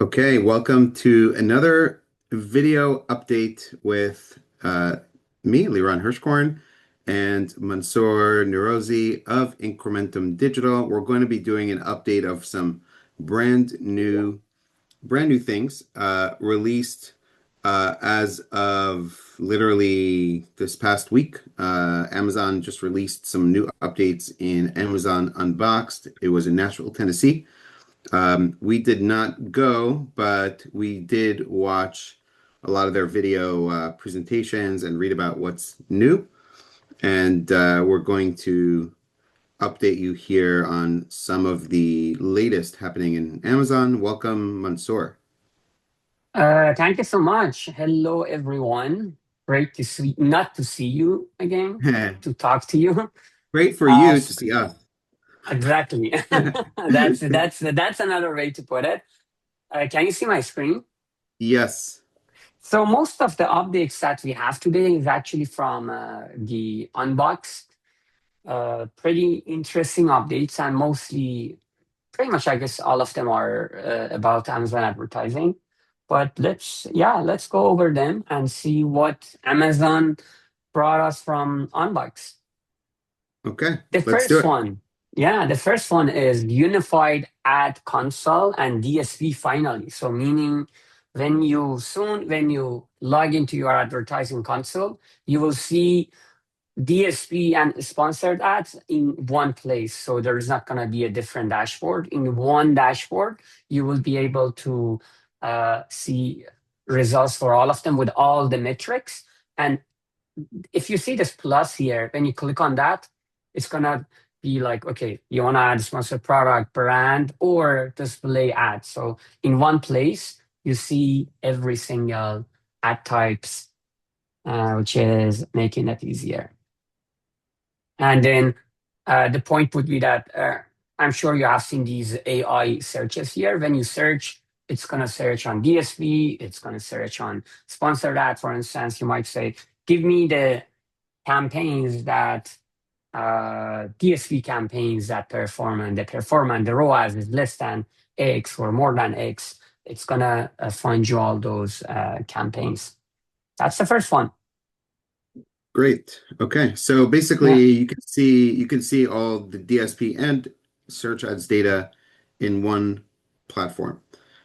Okay, welcome to another video update with me, Liran Hirschkorn, and Mansoor Nirozi of Incrementum Digital. We're going to be doing an update of some brand new things released as of literally this past week. Amazon just released some new updates in Amazon Unboxed. It was in Nashville, Tennessee. We did not go, but we did watch a lot of their video presentations and read about what's new. And we're going to update you here on some of the latest happening in Amazon. Welcome, Mansoor. Thank you so much. Hello, everyone. Great to see, not to see you again, to talk to you. Great for Uh, you to see us. exactly. That's another way to put it. Can you see my screen? Yes. So most of the updates that we have today is actually from the Unboxed. Pretty interesting updates, and mostly, pretty much, I guess, all of them are about Amazon advertising. But let's go over them and see what Amazon brought us from Unbox. Okay, The let's do first it. one, yeah, the first one is Unified Ad Console and DSP finally. So meaning when you log into your advertising console, you will see DSP and sponsored ads in one place. So there is not going to be a different dashboard. In one dashboard, you will be able to see results for all of them with all the metrics. And if you see this plus here, when you click on that, it's going to be like, okay, you want to add sponsored product, brand, or display ads. So in one place, you see every single ad types, which is making it easier. And then the point would be that I'm sure you have seen these AI searches here. When you search, it's going to search on DSP, it's going to search on sponsored ad. For instance, you might say, give me the campaigns that DSP campaigns that perform, and the ROAS is less than X or more than X. It's going to find you all those campaigns. That's the first one. Great. Okay. So basically Yeah, you can see all the DSP and search ads data in one platform,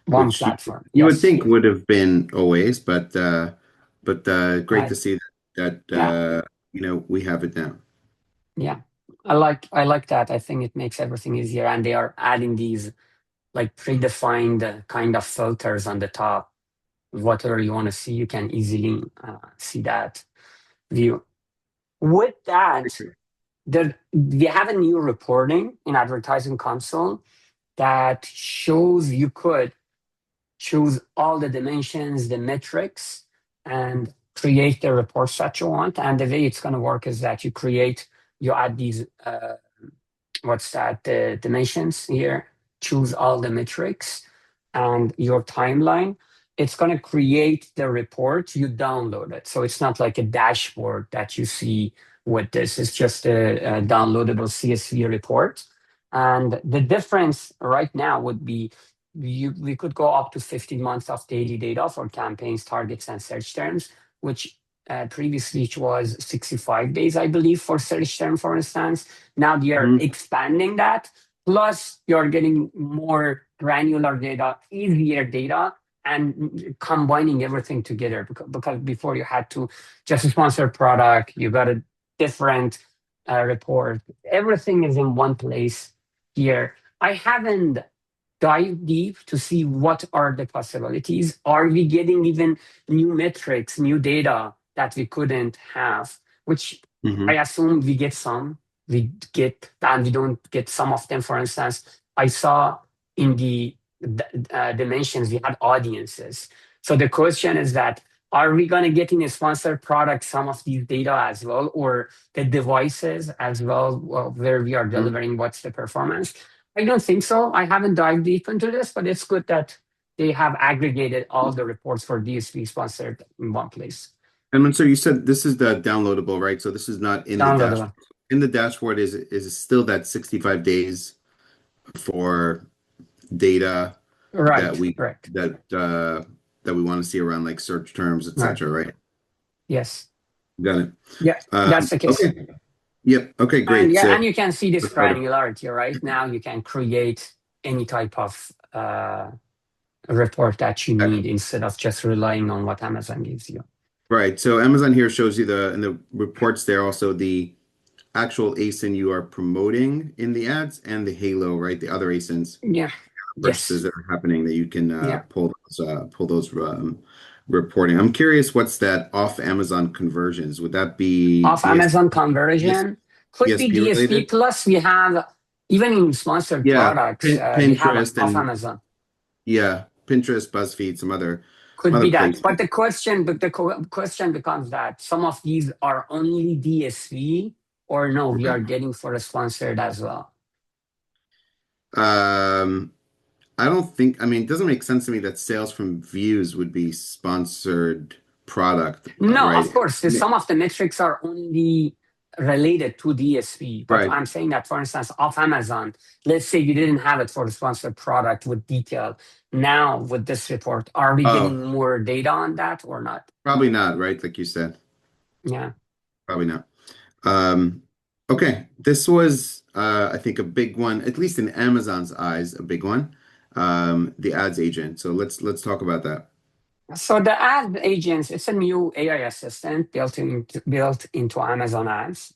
one which platform. you would Yes. think would have been always, but great Right. to see that Yeah. we have it now. Yeah, I like that. I think it makes everything easier, and they are adding these like predefined kind of filters on the top. Whatever you want to see, you can easily see that view. With that, we have a new reporting in Advertising Console that shows you could choose all the dimensions, the metrics, and create the reports that you want. And the way it's going to work is that you add these the dimensions here, choose all the metrics and your timeline. It's going to create the report, you download it. So it's not like a dashboard that you see with this. It's just a downloadable CSV report. And the difference right now would be we could go up to 15 months of daily data for campaigns, targets, and search terms, which previously it was 65 days, I believe, for search term, for instance. Now they are Mhm. expanding that. Plus, you're getting more granular data, easier data, and combining everything together. Because before you had to just sponsor product, you got a different report. Everything is in one place here. I haven't dive deep to see what are the possibilities. Are we getting even new metrics, new data that we couldn't have? Which I Mhm. assume we get some. We get, and we don't get some of them. For instance, I saw in the dimensions we had audiences. So the question is that are we going to get in a sponsored product some of these data as well, or the devices as well, where we are Mhm. delivering what's the performance? I don't think so. I haven't dived deep into this, but it's good that they have aggregated all the reports for DSP sponsored in one place. And Mansoor, you said this is the downloadable, right? So this is not in the dashboard. Downloadable. In the dashboard is still that 65 days for data that Right, we right. that we want to see around like search terms, Right. etc. Right? Yes. Got it. Yeah, that's the case. Okay. Yep. Okay. And Great. yeah, So and you can see this let's try to. granularity, right? Now you can create any type of report that you need instead of just relying on what Amazon gives you. Right. So Amazon here shows you the in the reports there also the actual ASIN you are promoting in the ads and the halo, right? The other ASINs Yeah. purchases Yes. that are happening that you can Yeah. pull those reporting. I'm curious, what's that off Amazon conversions? Would that be Of Amazon DS, conversion could be DSP DSP. related? Plus, we have even in sponsored Yeah, products, we have Pinterest off and Amazon. yeah, Pinterest, BuzzFeed, some Could other be that, but placement. the question becomes that some of these are only DSP, or no, we are Right. getting for a sponsored as well. Um, I don't think, I mean, it doesn't make sense to me that sales from views would be sponsored product, No, right? of course, some of the metrics are only related to DSP, but Right. I'm saying that, for instance, off Amazon, let's say you didn't have it for the sponsored product with detail. Now, with this report, are we Oh, getting more data on that or not? probably not, right? Like you said, Yeah. probably not. Um, okay, this was, I think, a big one, at least in Amazon's eyes, a big one. The ads agent. So let's talk about that. So the ad agents, it's a new AI assistant built into Amazon Ads.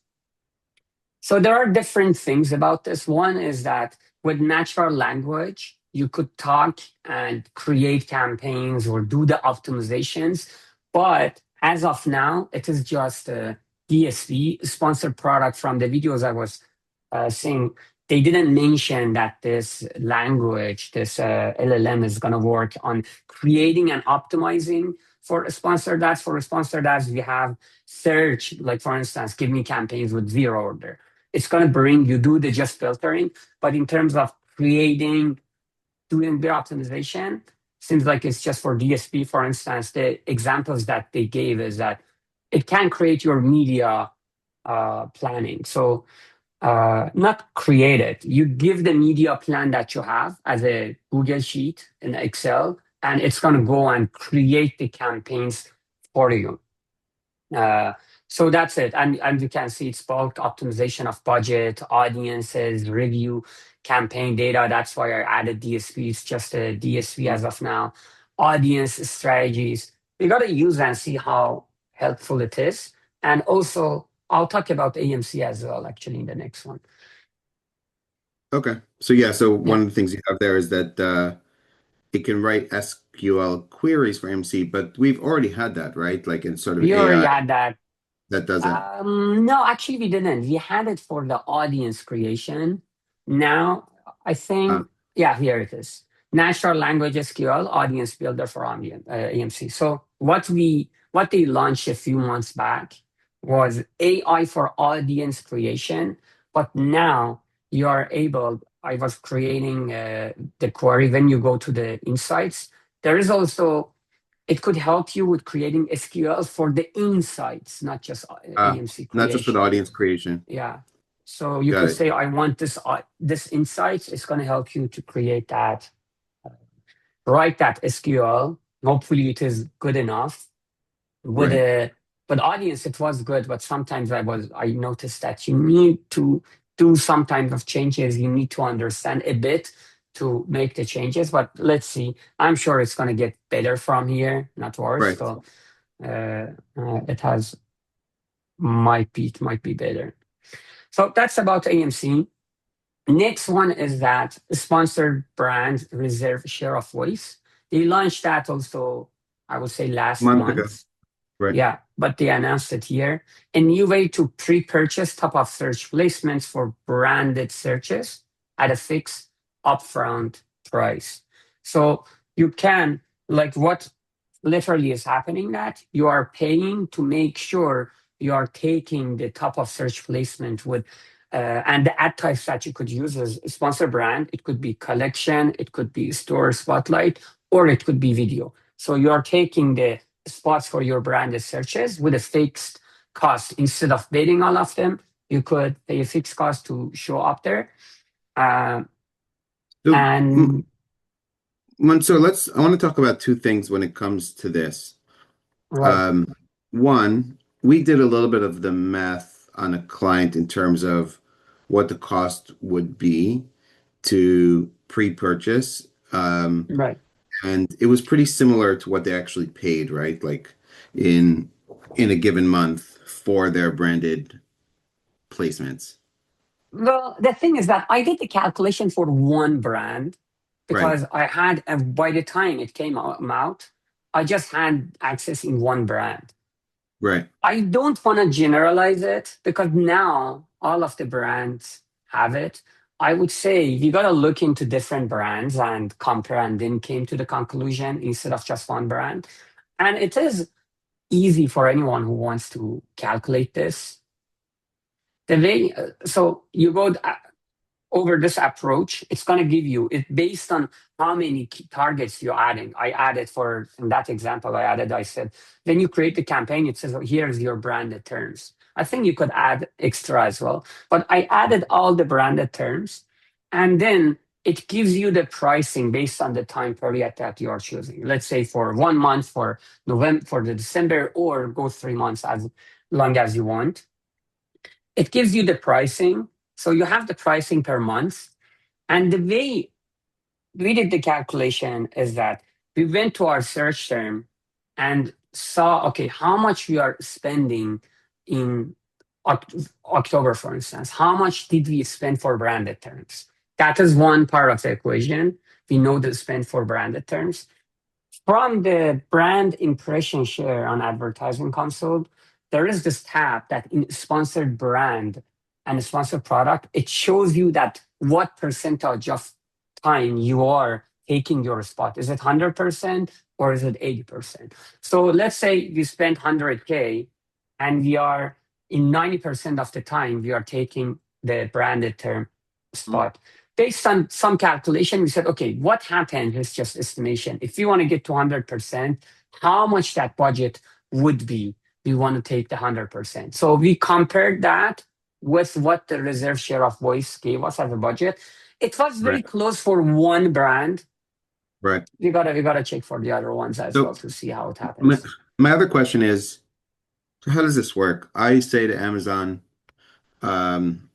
So there are different things about this. One is that with natural language, you could talk and create campaigns or do the optimizations. But as of now, it is just a DSP sponsored product. From the videos I was seeing, they didn't mention that this language, this LLM is going to work on creating and optimizing for sponsored ads. For sponsored ads, we have search, like for instance, give me campaigns with zero order. It's going to bring you do the just filtering, but in terms of creating, doing the optimization, seems like it's just for DSP. For instance, the examples that they gave is that it can create your media planning. So not create it. You give the media plan that you have as a Google sheet in Excel, and it's going to go and create the campaigns for you. Uh, so that's it. And you can see it's bulk optimization of budget, audiences, review, campaign data. That's why I added DSP. It's just a DSP as of now. Audience strategies. You got to use and see how helpful it is. And also, I'll talk about AMC as well, actually, in the next one. Okay. So yeah, so Yeah. one of the things you have there is that it can write SQL queries for MC, but we've already had that, right? Like in sort of We already AI had that. that does it. No, actually, we didn't. We had it for the audience creation. Now, I Uh, think, yeah, here it is. Natural Language SQL Audience Builder for AMC. So what they launched a few months back was AI for audience creation. But now you are able. I was creating the query when you go to the insights. There is also it could help you with creating SQL for the insights, not just AMC not just for the creation. audience creation. Yeah. So you Got could it. say, I want this insights. It's going to help you to create that, write that SQL. Hopefully, it is good enough. With Right. a but audience, it was good. But sometimes I noticed that you need to do some kind of changes. You need to understand a bit to make the changes. But let's see. I'm sure it's going to get better from here, not worse. Right. So it might be better. So that's about AMC. Next one is that sponsored brand reserve share of voice. They launched that also, I would say last Month ago. month. Right. Yeah, but they announced it here. A new way to pre-purchase top-of search placements for branded searches at a fixed upfront price. So you can, like what literally is happening that you are paying to make sure you are taking the top of search placement with and the ad types that you could use as sponsor brand. It could be collection, it could be store spotlight, or it could be video. So you are taking the spots for your branded searches with a fixed cost. Instead of bidding all of them, you could pay a fixed cost to show up there. Um, So, And Mansoor, I want to talk about two things when it comes to this. right, Um, One, we did a little bit of the math on a client in terms of what the cost would be to pre-purchase. right. And it was pretty similar to what they actually paid, right? Like in in a given month for their branded placements. Well, the thing is that I did the calculation for one brand Right, because I had, by the time it came out, I just had access in one brand. right, I don't want to generalize it because now all of the brands have it. I would say you got to look into different brands and compare and then came to the conclusion instead of just one brand. And it is easy for anyone who wants to calculate this. The way, so you go over this approach, it's going to give you it based on how many targets you're adding. I added for in that example, I said, when you create the campaign, it says, oh, here's your branded terms. I think you could add extra as well, but I added all the branded terms, and then it gives you the pricing based on the time period that you are choosing. Let's say for 1 month, for November, for the December, or go 3 months as long as you want. It gives you the pricing. So you have the pricing per month. And the way we did the calculation is that we went to our search term and saw, okay, how much we are spending in October, for instance. How much did we spend for branded terms? That is one part of the equation. We know the spend for branded terms. From the brand impression share on advertising console, there is this tab that in sponsored brand and sponsored product, it shows you that what percentage of time you are taking your spot. Is it 100% or is it 80%? So let's say we spent 100K and we are in 90% of the time, we are taking the branded term spot. Based on some calculation, we said, okay, what happens is just estimation. If you want to get to 100%, how much that budget would be? We want to take the 100%. So we compared that with what the reserve share of voice gave us as a budget. It was very right, close for one brand. right. We gotta check for the other ones as well So to see how it my, happens. my other question is, so how does this work? I say to Amazon, um,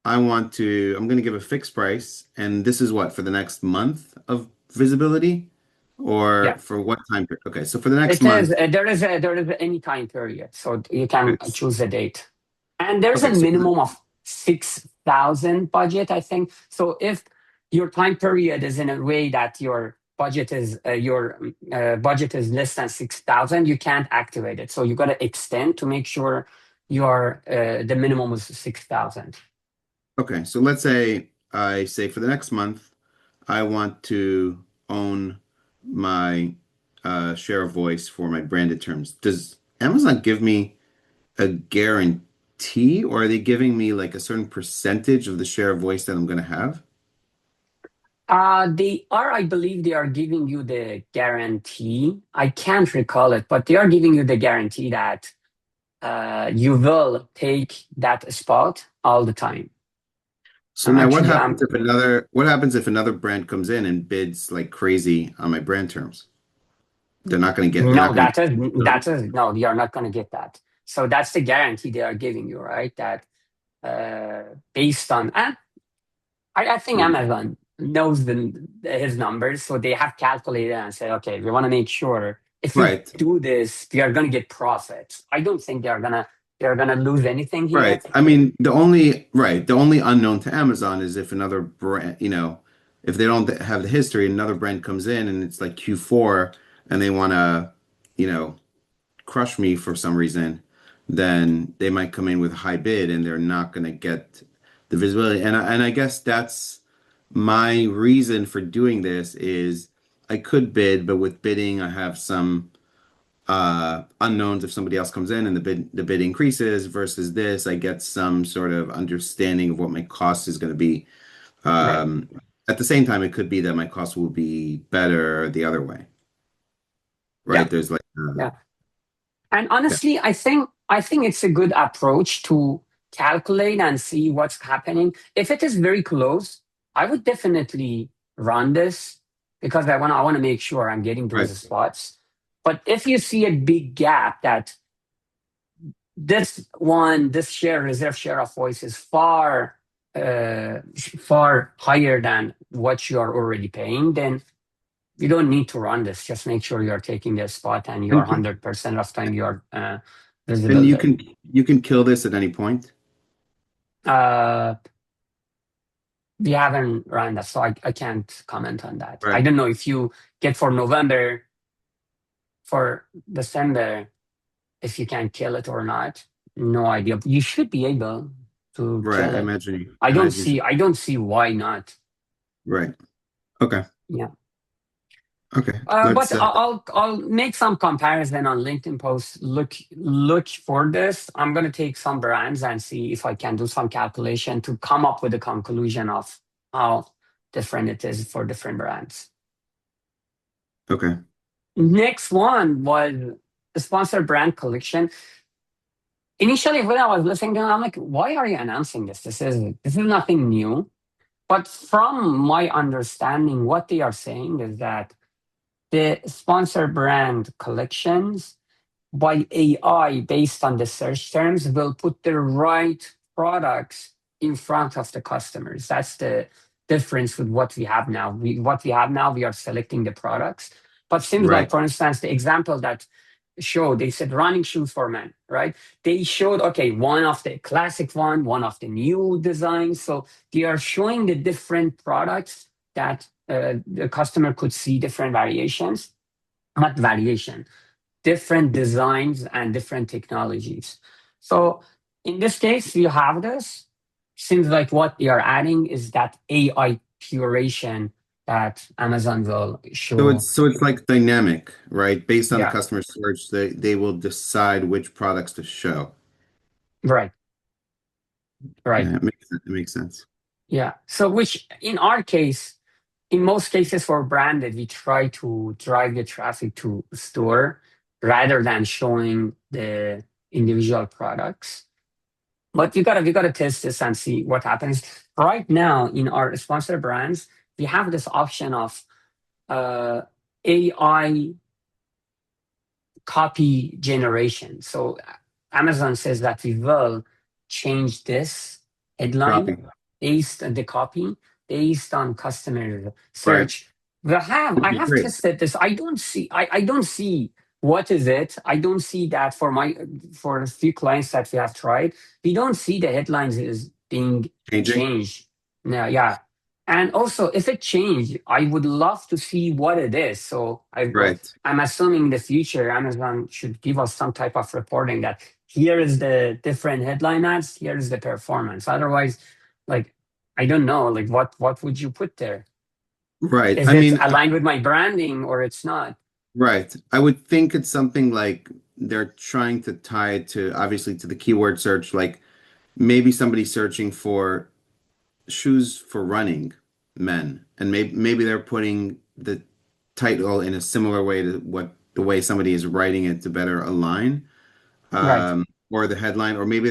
I'm going to give a fixed price, and this is what, for the next month of visibility, or Yeah. for what time period? Okay, so for the next It is month. there is any time period, so you can Okay, choose a date, and there's a okay, so minimum of 6,000 budget, I think. So if your time period is in a way that your budget is less than 6,000, you can't activate it. So you got to extend to make sure your the minimum is 6,000. okay, so let's say I say for the next month, I want to own my share of voice for my branded terms. Does Amazon give me a guarantee, or are they giving me like a certain percentage of the share of voice that I'm going to have? I believe they are giving you the guarantee. I can't recall it, but they are giving you the guarantee that you will take that spot all the time. So I'm now actually, I'm what happens if another brand comes in and bids like crazy on my brand terms? They're no, not going to that get is those? no, you're not going to get that. So that's the guarantee they are giving you, right? That based on, and I think Mhm. Amazon knows his numbers, so they have calculated and said, okay, we want to make sure if we Right. do this, we are going to get profits. I don't think they're gonna lose anything here. Right. I mean, the only unknown to Amazon is if another brand, if they don't have the history, another brand comes in and it's like Q4 and they want to, you know, crush me for some reason, then they might come in with a high bid and they're not going to get the visibility. And I guess that's my reason for doing this is I could bid, but with bidding, I have some unknowns if somebody else comes in and the bid increases versus this, I get some sort of understanding of what my cost is going to be. Right. Um, at the same time, it could be that my cost will be better the other way, Yeah. right? There's like, Yeah. And yeah, honestly, I think it's a good approach to calculate and see what's happening. If it is very close, I would definitely. run this because I want to make sure I'm getting Right. those spots. But if you see a big gap that this share, reserve share of voice is far higher than what you are already paying, then you don't need to run this. Just make sure you're taking the spot and you're And, 100% of time you're and visible you there. can kill this at any point. Uh, we haven't run that, so I can't comment on that. I Right. don't know if you get for November, for December, if you can kill it or not. No idea. You should be able to Right. kill it. I imagine you should. I don't see why not. Right. Okay. Yeah. Okay. But Let's I'll make some comparison on LinkedIn posts. Look for this. I'm gonna take some brands and see if I can do some calculation to come up with a conclusion of how different it is for different brands. okay. Next one was the sponsored brand collection. Initially, when I was listening to it, I'm like, why are you announcing this? This is nothing new. But from my understanding, what they are saying is that the sponsor brand collections by AI based on the search terms will put the right products in front of the customers. That's the difference with what we have now. What we have now, we are selecting the products. But seems like, Right. for instance, the example that showed, they said running shoes for men, right? They showed, okay, one of the classic one of the new designs. So they are showing the different products that the customer could see different variations, not variation, different designs and different technologies. So in this case, you have this. Seems like what they are adding is that AI curation that Amazon will show. So it's like dynamic, right? Based on the Yeah, customer search, they will decide which products to show. right, right. Yeah, it makes sense. Yeah. So which in our case, in most cases for branded, we try to drive the traffic to store rather than showing the individual products. But we gotta test this and see what happens. Right now, in our sponsor brands, we have this option of uh, AI copy generation. So Amazon says that we will change this headline Copy. based on the copy, based on customer Right. search. I Okay, have great. tested this. I don't see what is it. I don't see that for a few clients that we have tried. We don't see the headlines is being Changing. changed. No, yeah. And also, if it changed, I would love to see what it is. So Right. I'm assuming in the future, Amazon should give us some type of reporting that here is the different headline ads, here is the performance. Otherwise, like, I don't know, like what would you put there? Right. Is I it mean, aligned with my branding or it's not? right. I would think it's something like they're trying to tie it to obviously to the keyword search, like maybe somebody searching for shoes for running men, and maybe they're putting the title in a similar way to what the way somebody is writing it to better align, Right, or the headline, or maybe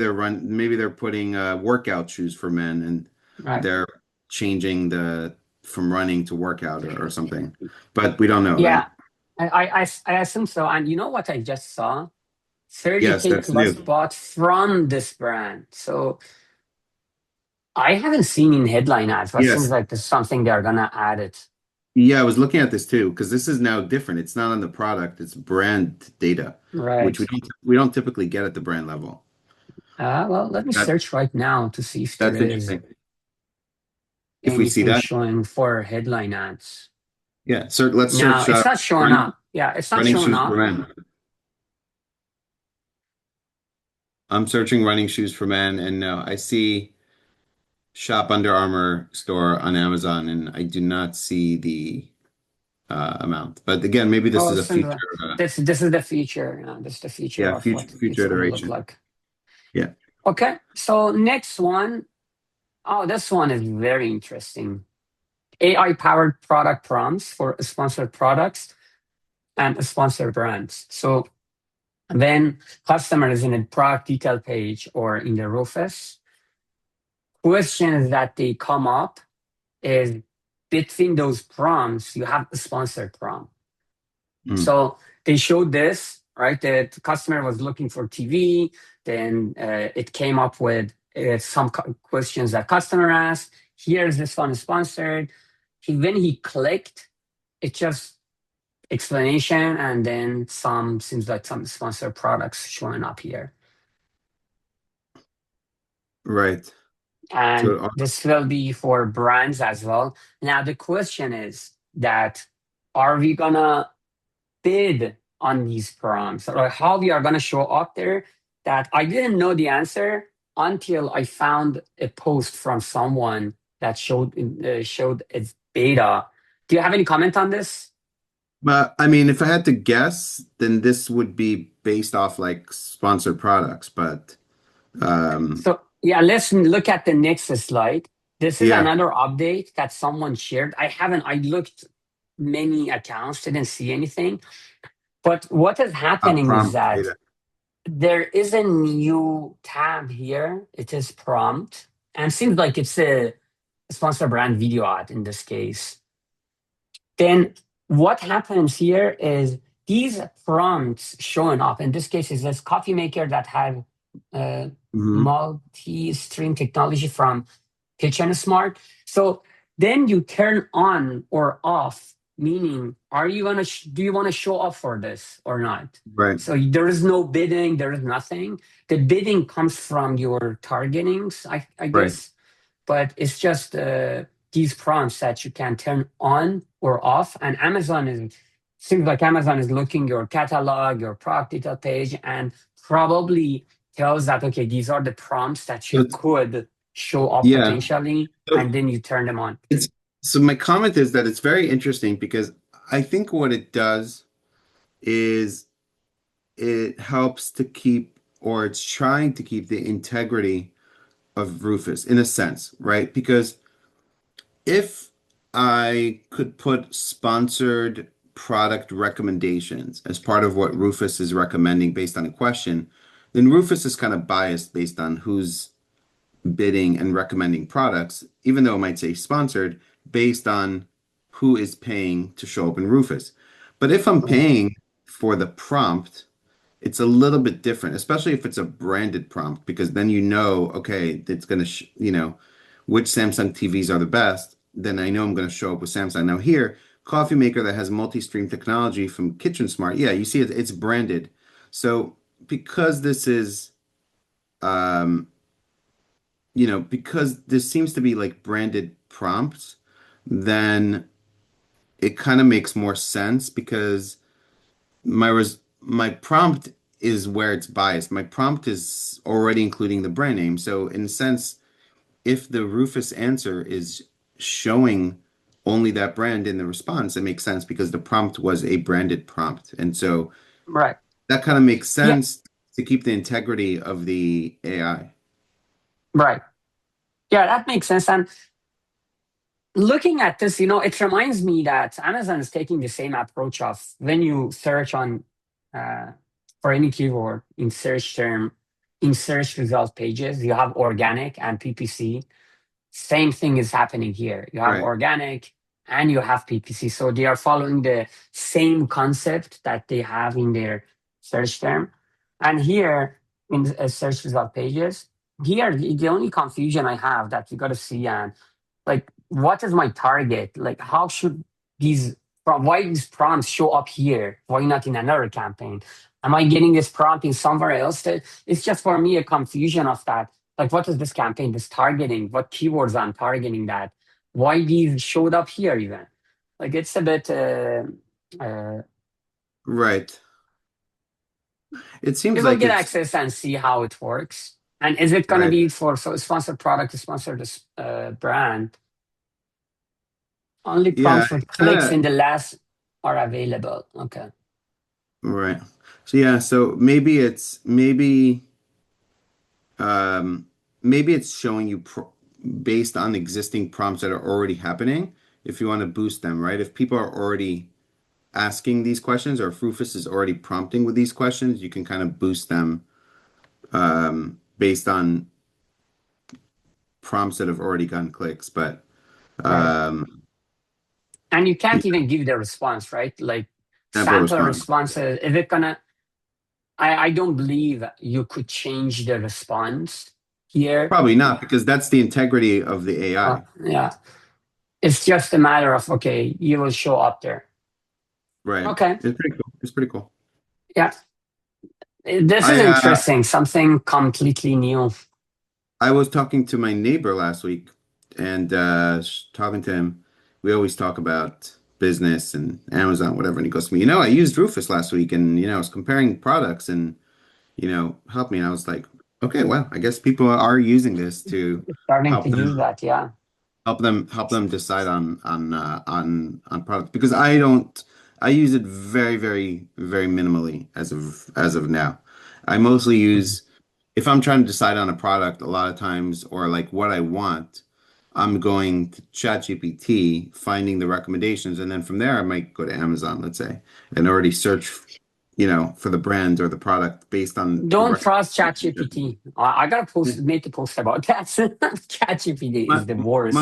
they're putting workout shoes for men, and right. they're changing the from running to workout or something. But we don't know, right? Yeah, I assume so. And you know what I just saw? Yes, 30K that's plus new. bought from this brand. So I haven't seen in headline ads, but seems Yes. like this is something they're gonna add it. Yeah, I was looking at this too because this is now different. It's not on the product, it's brand data, which Right. we don't typically get at the brand level. Well, let me That search right now to see if there that's is interesting. If we see anything that, showing for headline ads. yeah, let's No, search it's not showing running up. Yeah, it's not running showing shoes for up. men. I'm searching running shoes for men, and no, I see shop Under Armour store on Amazon, and I do not see the amount. But again, maybe this Oh, is a it's in future, the, this is the feature. This is the feature yeah, of what future it's gonna look iteration. like. Yeah, Okay, so next one. Oh, this one is very interesting. AI powered product prompts for sponsored products and sponsored brands. So when customer is in a product detail page or in the Rufus, questions that they come up is between those prompts, you have a sponsored prompt. Mm. So they showed this, right? The customer was looking for TV. Then it came up with some questions that customer asked. Here's this one sponsored. When he clicked, it just explanation and then some seems like some sponsored products showing up here. Right. And So this will be for brands as well. Now the question is that are we gonna bid on these prompts or how we are gonna show up there? That I didn't know the answer until I found a post from someone that showed its beta. Do you have any comment on this? but I mean, if I had to guess, then this would be based off like sponsored products, but So yeah, let's look at the next slide. This is yeah, another update that someone shared. I looked many accounts, didn't see anything. But what is happening is prompt that data. there is a new tab here. It is prompt, and seems like it's a sponsor brand video ad in this case. Then what happens here is these prompts showing up. In this case, is this coffee maker that have uh, Hmm. multi-stream technology from Kitchen Smart. So then you turn on or off, meaning are you gonna do you want to show up for this or not? Right, So there is no bidding, there is nothing. The bidding comes from your targetings, I right. guess, but it's just these prompts that you can turn on or off. And Amazon is seems like Amazon is looking your catalog, your product detail page, and probably tells that okay, these are the prompts that So you could show up yeah. potentially, So and then you turn them on. it's so my comment is that it's very interesting because I think what it does is it helps to keep, or it's trying to keep the integrity of Rufus in a sense, right? Because if I could put sponsored product recommendations as part of what Rufus is recommending based on a question, then Rufus is kind of biased based on who's bidding and recommending products, even though it might say sponsored, based on who is paying to show up in Rufus. But if I'm Right. paying for the prompt, it's a little bit different, especially if it's a branded prompt, because then you know, okay, it's going to, which Samsung TVs are the best. Then I know I'm going to show up with Samsung. Now here, coffee maker that has multi-stream technology from Kitchen Smart, yeah, you see it's branded. So because this is, um, because this seems to be like branded prompts, then it kind of makes more sense because my prompt is where it's biased. My prompt is already including the brand name. So in a sense, if the Rufus answer is showing only that brand in the response, it makes sense because the prompt was a branded prompt. And so Right. that kind of makes Yeah. sense to keep the integrity of the AI. Right. Yeah, that makes sense. And looking at this, it reminds me that Amazon is taking the same approach of when you search on uh, for any keyword in search term, in search result pages, you have organic and PPC. Same thing is happening here. You have Right. organic and you have PPC. So they are following the same concept that they have in their search term. And here in search result pages, here the only confusion I have that you got to see and like what is my target? Like how should these why these prompts show up here? Why not in another campaign? Am I getting this prompt in somewhere else? That it's just for me a confusion of that. Like what is this campaign, this targeting? What keywords I'm targeting that? Why these showed up here even? Like it's a bit uh, Right. It we seems will like get it's access and see how it works. And is it gonna right. be for sponsored product, sponsored brand? Only Yeah, prompts with kind clicks of in the last are available. Okay. right. So yeah, so um maybe it's showing you based on existing prompts that are already happening if you want to boost them, right? If people are already asking these questions or if Rufus is already prompting with these questions, you can kind of boost them based on prompts that have already gotten clicks. But Right. And you Yeah, can't even give the response, right? Like never sample respond. responses. Is it gonna? I don't believe you could change the response here. Probably not, because that's the integrity of the AI. Yeah, it's just a matter of okay, you will show up there. Right. Okay, It's pretty cool. It's pretty cool. yeah, this is I interesting. Something completely new. I was talking to my neighbor last week, and talking to him, we always talk about business and Amazon, whatever. And he goes to me, I used Rufus last week, and I was comparing products, and helped me. And I was like, okay, well, I guess people are using this to Starting to help use them that, yeah. help them decide on products, because I use it very, very, very minimally as of now. I mostly Mhm. use, if I'm trying to decide on a product a lot of times, or like what I want, I'm going to ChatGPT, finding the recommendations, and then from there I might go to Amazon, let's say, and already search for the brand or the product based on the Don't trust recommendation. ChatGPT. I gotta make a post about that. ChatGPT is the worst.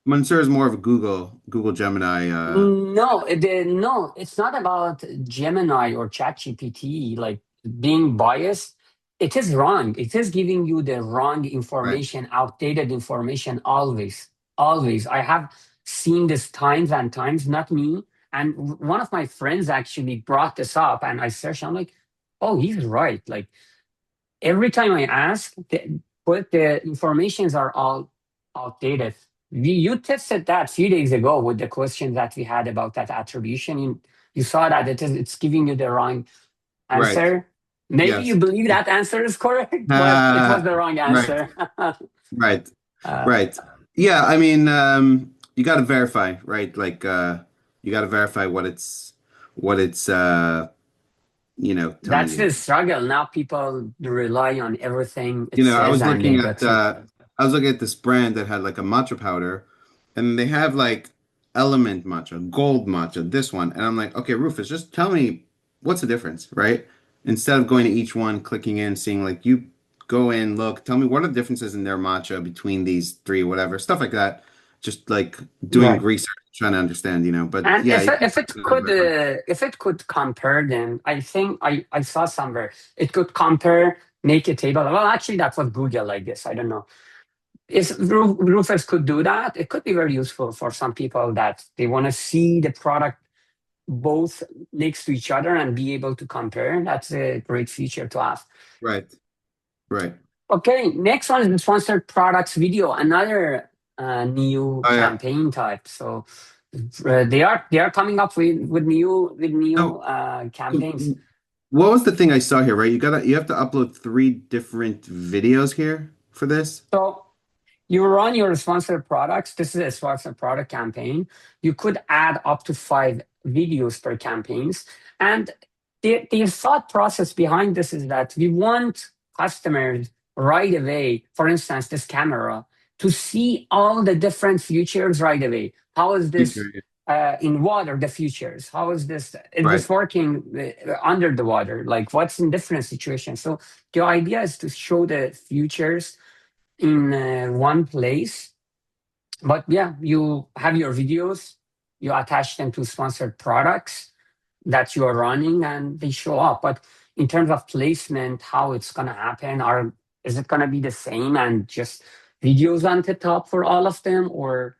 Mansoor is more of a Google Gemini. No, it's not about Gemini or ChatGPT like being biased. It is wrong. It is giving you the wrong Right, information, outdated information always. Always. I have seen this times and times, not me. And one of my friends actually brought this up and I searched, I'm like, oh, he's right. Like every time I ask, but the informations are all outdated. You tested that a few days ago with the question that we had about that attribution. You saw that it's giving you the wrong right. answer. Maybe you Yes. believe that answer is correct, but it was Uh, the wrong right, answer. right, uh, right. Yeah, I mean, you got to verify, right? Like, you got to verify what it's telling that's you. the struggle. Now people rely on everything it You know, I says was and they looking go at through. this brand that had like a matcha powder, and they have like element matcha, gold matcha, this one, and I'm like, okay, Rufus, just tell me what's the difference, right? Instead of going to each one, clicking in, seeing like you go in, look, tell me what are the differences in their matcha between these three, whatever, stuff like that. Just like doing Right. research, trying to understand, but And yeah, if it could compare them, I think I saw somewhere it could compare, make a table. Well, actually, that was Google, I guess. I don't know. If Rufus could do that, it could be very useful for some people that they want to see the product both next to each other and be able to compare. That's a great feature to have. right, right. Okay, next one is the sponsored products video, another new Oh yeah. campaign type. So they are coming up with new So, so campaigns. what was the thing I saw here, right? You have to upload three different videos here for this. So you run your sponsored products. This is a sponsored product campaign. You could add up to 5 videos per campaigns. And the thought process behind this is that we want customers right away, for instance, this camera, to see all the different features right away. How is this Feature. in water, the features? How is Right, this working under the water? Like what's in different situations? So the idea is to show the features in one place. But yeah, you have your videos, you attach them to sponsored products that you are running, and they show up. But in terms of placement, how it's gonna happen, are is it gonna be the same and just videos on the top for all of them, or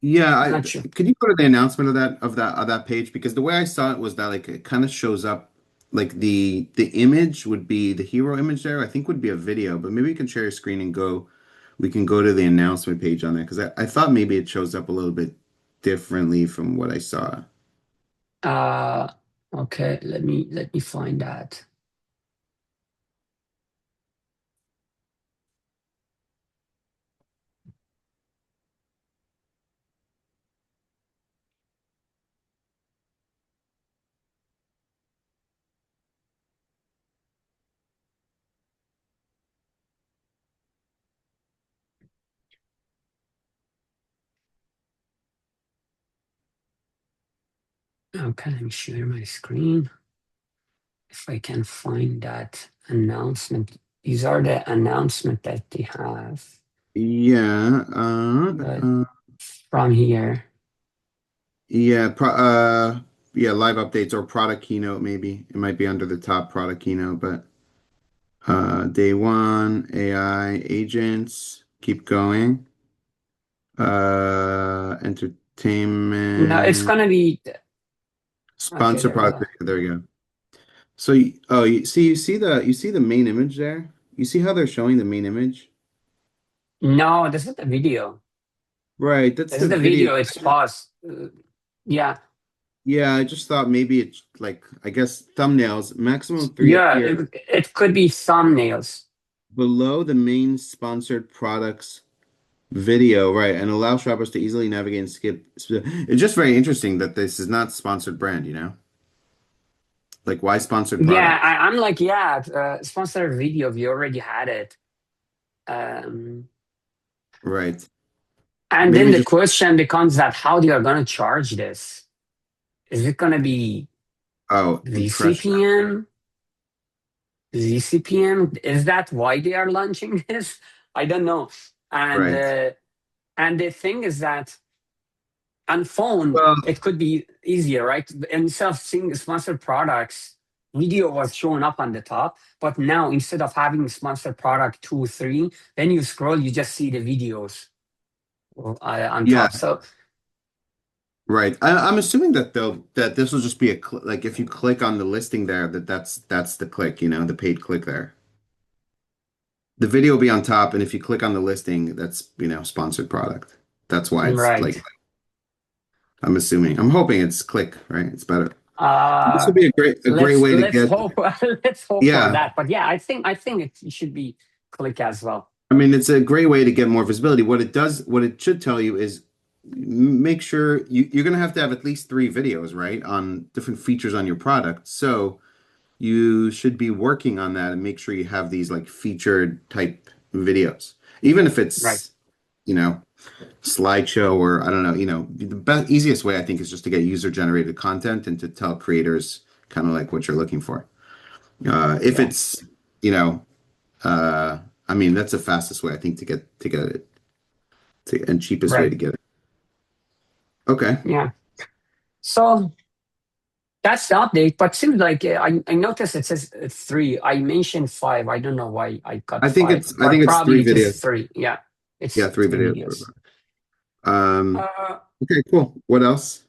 yeah. I'm not sure. Could you go to the announcement of that page? Because the way I saw it was that like it kind of shows up, like the image would be the hero image there. I think would be a video, but maybe you can share your screen and go. We can go to the announcement page on there, because I thought maybe it shows up a little bit differently from what I saw. Uh, okay, let me find that. Okay, let me share my screen. If I can find that announcement. These are the announcement that they have. Yeah. But from here. Yeah, yeah, live updates or product keynote maybe. It might be under the top product keynote, but day one, AI agents, keep going. No, it's Entertainment, gonna be okay. sponsor There we product go. video. There you go. So, you see the main image there? You see how they're showing the main image? No, this is the video. Right, that's This the is the video. video. It's paused. Yeah, Yeah, I just thought maybe it's like, I guess thumbnails, maximum three yeah. appear It could be thumbnails. below the main sponsored products video, right, and allow shoppers to easily navigate and skip. It's just very interesting that this is not sponsored brand, you know? Like, why sponsored Yeah, product? I'm like, yeah, sponsored video. We already had it. Um, Right. and then Maybe the just, question becomes that how they are going to charge this? Is it going to be oh, impression. VCPM? ZCPM? Is that why they are launching this? I don't know. And Right. uh, and the thing is that on phone Well, it could be easier, right? Instead of seeing sponsored products, video was showing up on the top, but now instead of having sponsored product 2 3, then you scroll, you just see the videos on yeah, top. So right. I'm assuming that that this will just be a cl like if you click on the listing there, that's the click, you know, the paid click there. The video will be on top, and if you click on the listing, that's, you know, sponsored product. That's why it's like, right. I'm assuming. I'm hoping it's click, right? It's better. This uh would be a great way to let's get, hope let's hope for yeah. that. But yeah, I think it should be click as well. I mean, it's a great way to get more visibility. What it does, what it should tell you is make sure you're going to have at least three videos, right, on different features on your product. So you should be working on that and make sure you have these like featured type videos, even if Right. it's, you know, slideshow or I don't know, you know, the best easiest way I think is just to get user generated content and to tell creators kind of like what you're looking for. If Yeah. it's, you know, uh, I mean, that's the fastest way I think to get it and cheapest way Right. to get it. Okay. Yeah. So that's the update, but seems like I noticed it says three. I mentioned five. I don't know why I got five, I but think it's probably three it is videos. three. Yeah, it's Yeah, three three videos. videos. Um, Uh, okay, cool. What else?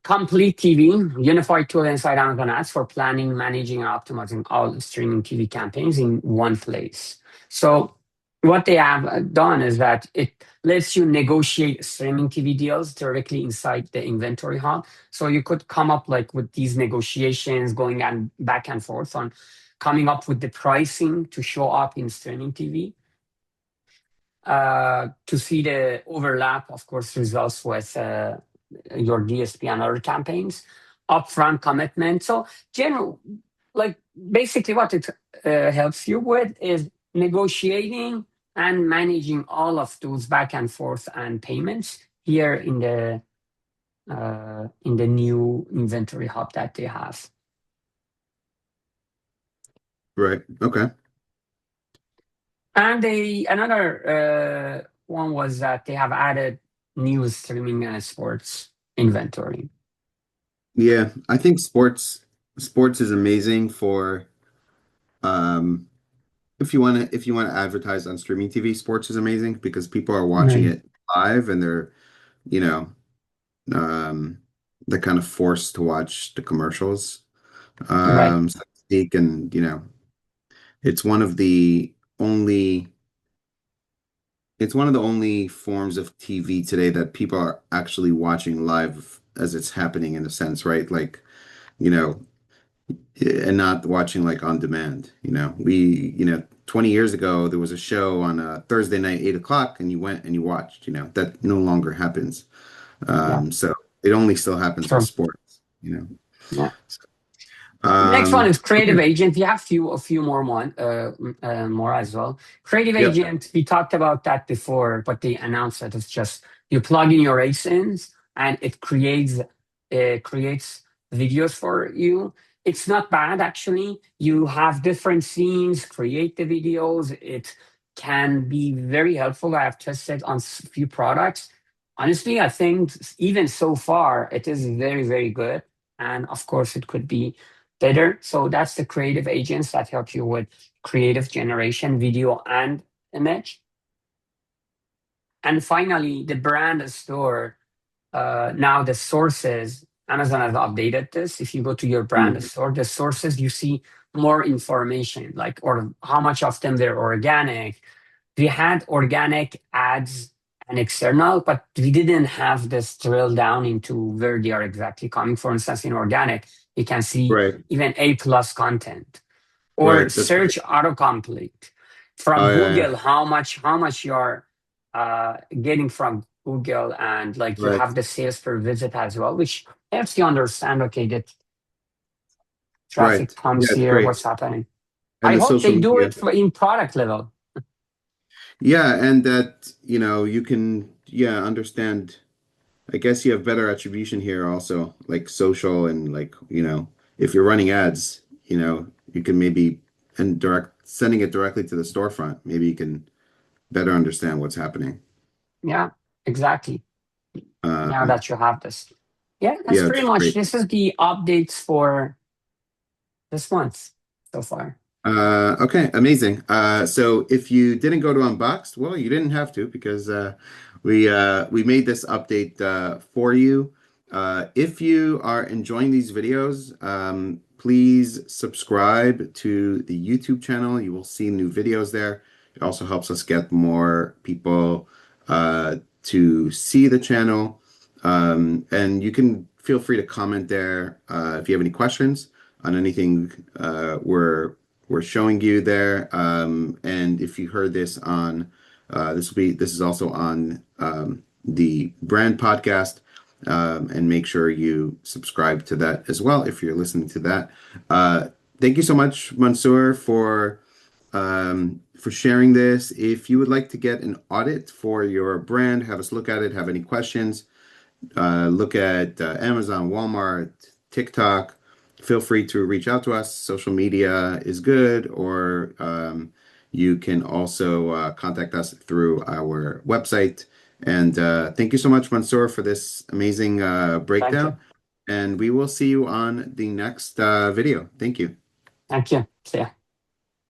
Complete TV, unified tool inside Amazon Ads for planning, managing, and optimizing all streaming TV campaigns in one place. So what they have done is that it lets you negotiate streaming TV deals directly inside the inventory hub. So you could come up like with these negotiations going and back and forth on coming up with the pricing to show up in streaming TV. To see the overlap, of course, results with your DSP and other campaigns, upfront commitment. So, general, like basically, what it helps you with is negotiating and managing all of those back and forth and payments here in the new inventory hub that they have. Right. Okay. And another one was that they have added new streaming and sports inventory. Yeah, I think sports is amazing for um if you want to advertise on streaming TV, sports is amazing because people are watching Right. it live and they're, you know, um they're kind of forced to watch the commercials. Right. So to speak, and you know, it's one of the only it's one of the only forms of TV today that people are actually watching live as it's happening in a sense, right? Like, you know, and not watching like on demand. You know, 20 years ago there was a show on a Thursday night, 8 o'clock, and you went and you watched. You know, that no longer happens. Yeah. So it only still happens with True. sports. You know. Yeah. Next one Um, is creative okay. agent. We have a few more as well. Creative Yep. agent. We talked about that before, but they announced that it's just you plug in your ASINs and it creates videos for you. It's not bad actually. You have different scenes, create the videos. It can be very helpful. I have tested on few products. Honestly, I think even so far, it is very, very good. And of course, it could be better. So that's the creative agents that help you with creative generation, video and image. And finally, the brand store. Now the sources, Amazon has updated this. If you go to your brand Mhm. store, the sources, you see more information, like or how much of them they're organic. We had organic ads and external, but we didn't have this drill down into where they are exactly coming. For instance, in organic, you can see Right, even A plus content or right. That's right. search autocomplete from Oh yeah, Google, how much you're getting from Google, and like you right. have the sales per visit as well, which helps you understand, okay, that traffic Right. Yeah, comes it's here, great. what's happening. And I the hope social they do media. it in product level. Yeah, and that, you can, yeah, understand. I guess you have better attribution here also, like social and like, if you're running ads, you can maybe and sending it directly to the storefront, maybe you can better understand what's happening. Yeah, exactly. Now Uh, that you have this. Yeah, that's yeah, pretty which is much, great. this is the updates for this month so far. Okay, amazing. So if you didn't go to Unboxed, well, you didn't have to because we made this update for you. If you are enjoying these videos, please subscribe to the YouTube channel. You will see new videos there. It also helps us get more people to see the channel. And you can feel free to comment there if you have any questions on anything we're showing you there. And if you heard this on, this is also on the brand podcast. And make sure you subscribe to that as well if you're listening to that. Uh, Thank you so much, Mansoor, for sharing this. If you would like to get an audit for your brand, have us look at it, have any questions, look at Amazon, Walmart, TikTok. Feel free to reach out to us. Social media is good, or you can also contact us through our website. And thank you so much, Mansoor, for this amazing Thank you. breakdown. And we will see you on the next video. Thank you. Thank you. See ya.